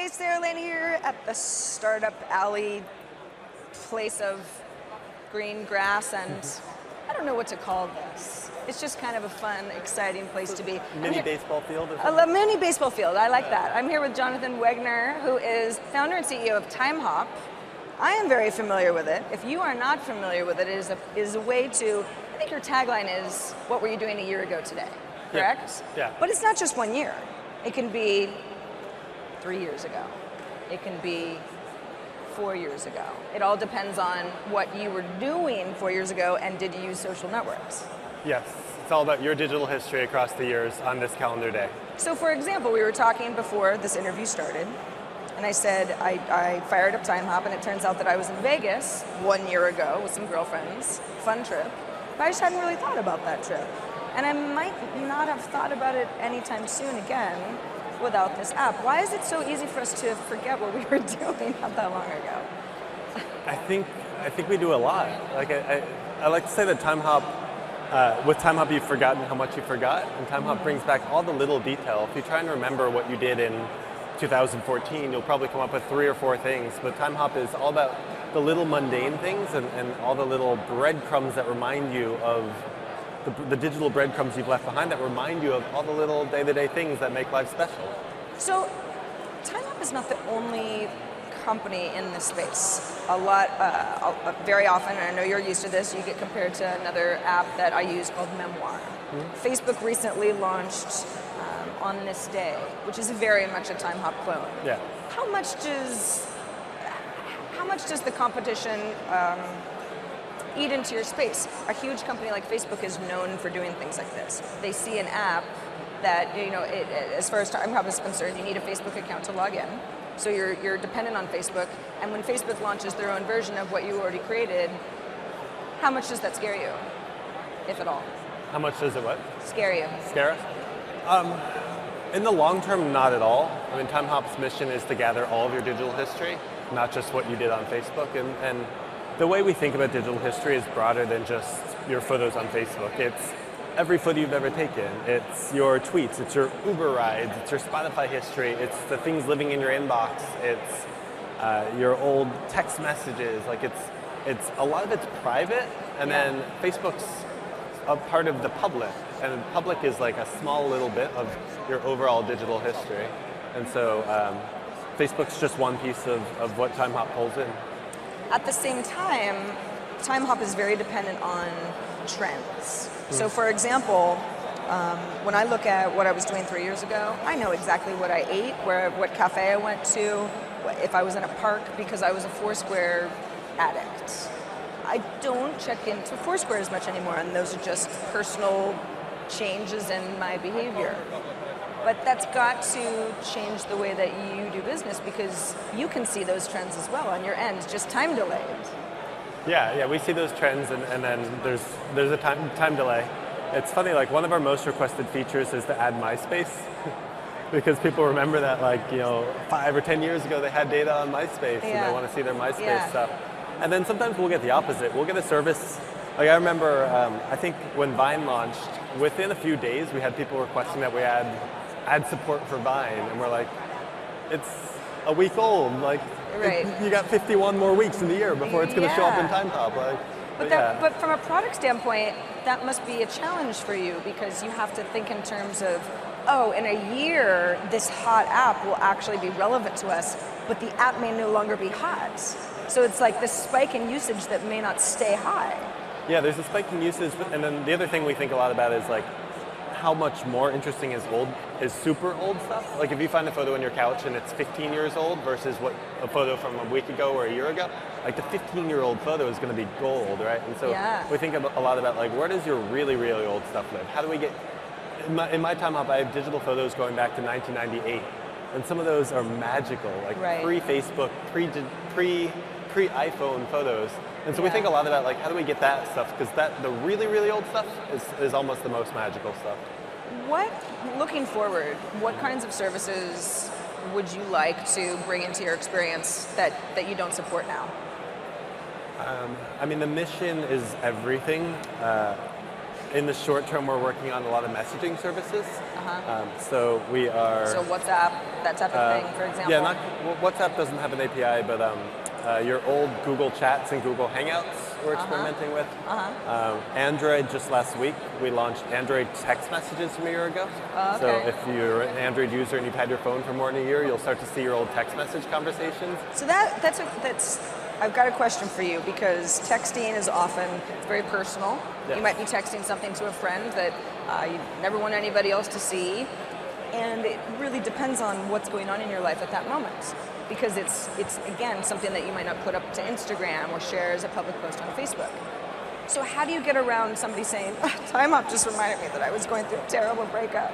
Hi, Sarah Lane here at the Startup Alley place of green grass and I don't know what to call this. It's just kind of a fun, exciting place to be. Mini baseball field or something? A mini baseball field, I like that. I'm here with Jonathan Wegener, who is founder and CEO of Timehop. I am very familiar with it. If you are not familiar with it, it is a way to, I think your tagline is, what were you doing a year ago today, correct? Yeah. But it's not just 1 year. It can be 3 years ago. It can be 4 years ago. It all depends on what you were doing 4 years ago and did you use social networks. Yes, it's all about your digital history across the years on this calendar day. So for example, we were talking before this interview started, and I said I fired up Timehop, and it turns out that I was in Vegas 1 year ago with some girlfriends, fun trip, but I just hadn't really thought about that trip. And I might not have thought about it anytime soon again without this app. Why is it so easy for us to forget what we were doing not that long ago? I think we do a lot. Like I like to say that Timehop, with Timehop you've forgotten how much you forgot, and Timehop brings back all the little detail. If you try and remember what you did in 2014, you'll probably come up with 3 or 4 things, but Timehop is all about the little mundane things and all the little breadcrumbs that remind you of the digital breadcrumbs you've left behind that remind you of all the little day-to-day things that make life special. So, Timehop is not the only company in this space. Very often, and I know you're used to this, you get compared to another app that I use called Memoir. Facebook recently launched On This Day, which is very much a Timehop clone. Yeah. How much does the competition eat into your space? A huge company like Facebook is known for doing things like this. They see an app that, as far as Timehop is concerned, you need a Facebook account to log in. So you're dependent on Facebook, and when Facebook launches their own version of what you already created, how much does that scare you, if at all? How much does it what? Scare you. Scare us? In the long term, not at all. I mean, Timehop's mission is to gather all of your digital history, not just what you did on Facebook. And the way we think about digital history is broader than just your photos on Facebook. It's every photo you've ever taken. It's your tweets, it's your Uber rides, it's your Spotify history, it's the things living in your inbox, it's your old text messages. Like it's a lot of it's private, and then Facebook's a part of the public, and public is like a small little bit of your overall digital history. And so Facebook's just one piece of what Timehop pulls in. At the same time, Timehop is very dependent on trends. So for example, when I look at what I was doing 3 years ago, I know exactly what I ate, what cafe I went to, if I was in a park, because I was a Foursquare addict. I don't check into Foursquare as much anymore, and those are just personal changes in my behavior. But that's got to change the way that you do business, because you can see those trends as well on your end, just time delayed. Yeah, we see those trends, and then there's a time delay. It's funny, like one of our most requested features is to add MySpace, because people remember that 5 or 10 years ago they had data on MySpace and they want to see their MySpace stuff. And then sometimes we'll get the opposite. We'll get a service. Like I remember, I think when Vine launched, within a few days we had people requesting that we add support for Vine, and we're like, it's a week old. You got 51 more weeks in the year before it's going to show up in Timehop. But from a product standpoint, that must be a challenge for you, because you have to think in terms of, in a year, this hot app will actually be relevant to us, but the app may no longer be hot. So it's like this spike in usage that may not stay high. Yeah, there's a spike in usage, and then the other thing we think a lot about is how much more interesting is super old stuff. Like if you find a photo on your couch and it's 15 years old versus a photo from a week ago or a year ago, the 15-year-old photo is going to be gold, right? And so we think a lot about where does your really, really old stuff live? How do we get, in my Timehop, I have digital photos going back to 1998, and some of those are magical, pre-Facebook, pre-iPhone photos. And so we think a lot about how do we get that stuff, because the really, really old stuff is almost the most magical stuff. Looking forward, what kinds of services would you like to bring into your experience that you don't support now? I mean, the mission is everything. in the short term, we're working on a lot of messaging services. So we are. So WhatsApp, that type of thing, for example. Yeah, WhatsApp doesn't have an API, but your old Google Chats and Google Hangouts we're experimenting with. Android, just last week, we launched Android text messages from a year ago. Okay. So if you're an Android user and you've had your phone for more than a year, you'll start to see your old text message conversations. So that's I've got a question for you, because texting is often very personal. Yes. You might be texting something to a friend that you never want anybody else to see, and it really depends on what's going on in your life at that moment, because it's again something that you might not put up to Instagram or share as a public post on Facebook. So how do you get around somebody saying, Timehop just reminded me that I was going through a terrible breakup.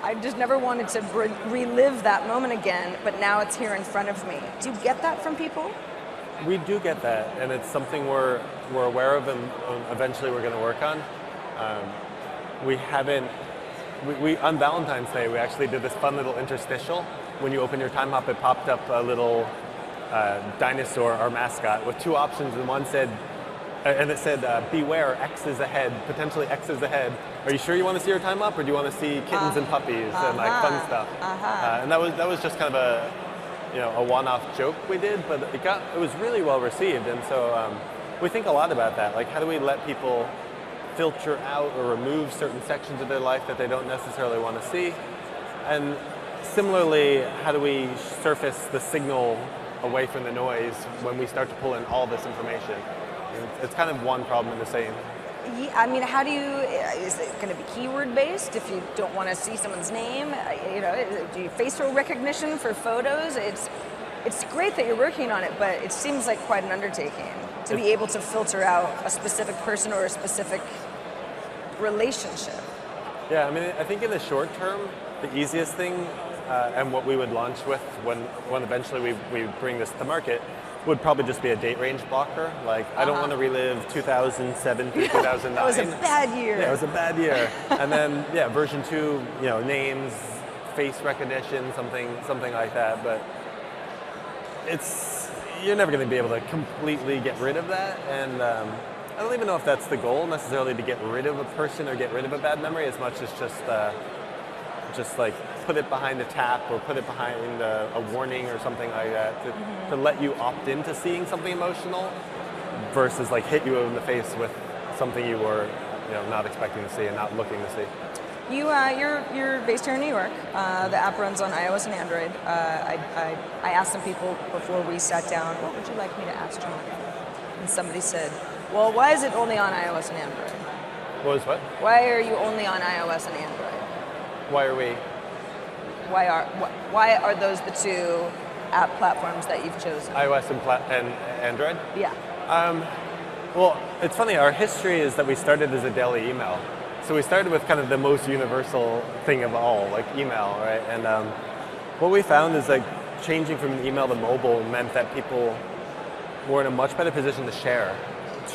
I just never wanted to relive that moment again, but now it's here in front of me. Do you get that from people? We do get that, and it's something we're aware of, and eventually we're going to work on. We on Valentine's Day, we actually did this fun little interstitial. When you open your Timehop, it popped up a little dinosaur, our mascot, with two options, and one said, and it said, beware, X is ahead, potentially X is ahead. Are you sure you want to see your Timehop, or do you want to see kittens and puppies and like fun stuff? And that was just kind of a one-off joke we did, but it was really well received, and so we think a lot about that. Like, how do we let people filter out or remove certain sections of their life that they don't necessarily want to see? And similarly, how do we surface the signal away from the noise when we start to pull in all this information? It's kind of one problem in the same. Yeah, I mean, how do you? Is it going to be keyword based? If you don't want to see someone's name, do you facial recognition for photos? It's great that you're working on it, but it seems like quite an undertaking to be able to filter out a specific person or a specific relationship. Yeah, I mean, I think in the short term, the easiest thing, and what we would launch with when eventually we bring this to market, would probably just be a date range blocker. Like, I don't want to relive 2007 through 2009. That was a bad year. Yeah, it was a bad year. And then, version 2, names, face recognition, something like that. But you're never going to be able to completely get rid of that. And I don't even know if that's the goal necessarily, to get rid of a person or get rid of a bad memory, as much as just like put it behind a tap or put it behind a warning or something like that to let you opt into seeing something emotional, versus like hit you in the face with something you were not expecting to see and not looking to see. You're based here in New York. The app runs on iOS and Android. I asked some people before we sat down, what would you like me to ask John? And somebody said, well, why is it only on iOS and Android? What is what? Why are you only on iOS and Android? Why are we? Why are those the two app platforms that you've chosen? iOS and Android? Yeah. Well, it's funny, our history is that we started as a daily email. So we started with kind of the most universal thing of all, like email, right? And what we found is like changing from email to mobile meant that people were in a much better position to share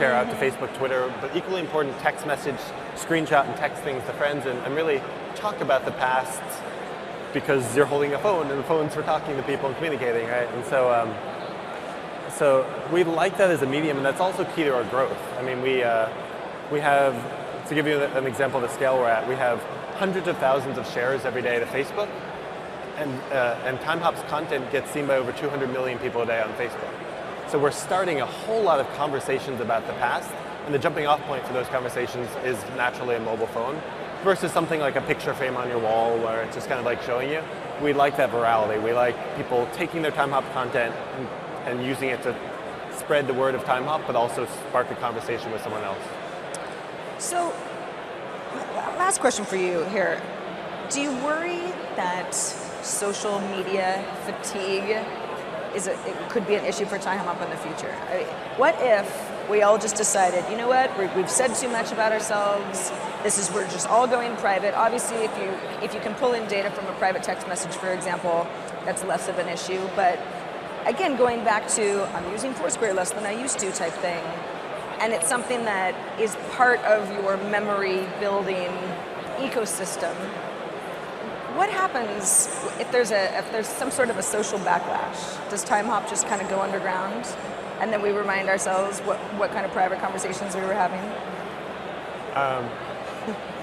out to Facebook, Twitter, but equally important, text message, screenshot and text things to friends, and really talk about the past, because you're holding a phone, and the phone's for talking to people and communicating, right? And so we like that as a medium, and that's also key to our growth. I mean, we have, to give you an example of the scale we're at, we have hundreds of thousands of shares every day to Facebook, and Timehop's content gets seen by over 200 million people a day on Facebook. So we're starting a whole lot of conversations about the past, and the jumping off point for those conversations is naturally a mobile phone, versus something like a picture frame on your wall where it's just kind of like showing you. We like that virality. We like people taking their Timehop content and using it to spread the word of Timehop, but also spark a conversation with someone else. So, last question for you here. Do you worry that social media fatigue it could be an issue for Timehop in the future? I mean, what if we all just decided, you know what, we've said too much about ourselves, we're just all going private. Obviously, if you can pull in data from a private text message, for example, that's less of an issue. But again, going back to I'm using Foursquare less than I used to type thing, and it's something that is part of your memory building ecosystem. What happens if there's some sort of a social backlash? Does Timehop just kind of go underground, and then we remind ourselves what kind of private conversations we were having?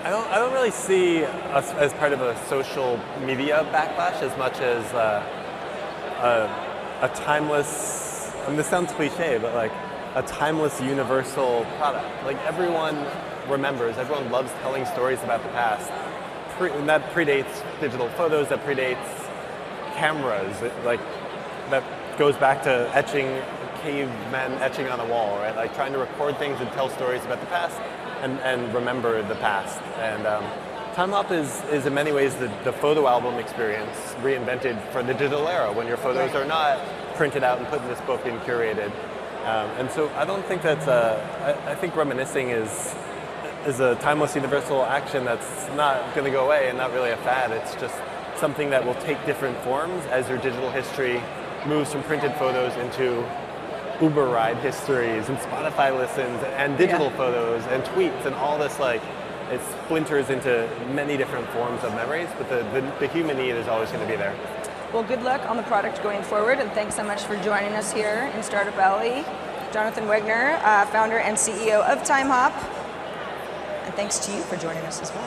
I don't really see us as part of a social media backlash as much as a timeless. I mean, this sounds cliche, but like a timeless, universal product. Like everyone remembers, everyone loves telling stories about the past. And that predates digital photos, that predates cameras. Like that goes back to etching, cavemen etching on a wall, right? Like trying to record things and tell stories about the past and remember the past. And Timehop is in many ways the photo album experience reinvented for the digital era when your photos are not printed out and put in this book and curated. And so I don't think that's I think reminiscing is a timeless universal action that's not going to go away and not really a fad. It's just something that will take different forms as your digital history moves from printed photos into Uber ride histories and Spotify listens and digital photos and tweets and all this, like it splinters into many different forms of memories, but the human need is always going to be there. Well, good luck on the product going forward, and thanks so much for joining us here in Startup Alley. Jonathan Wegener, founder and CEO of Timehop, and thanks to you for joining us as well.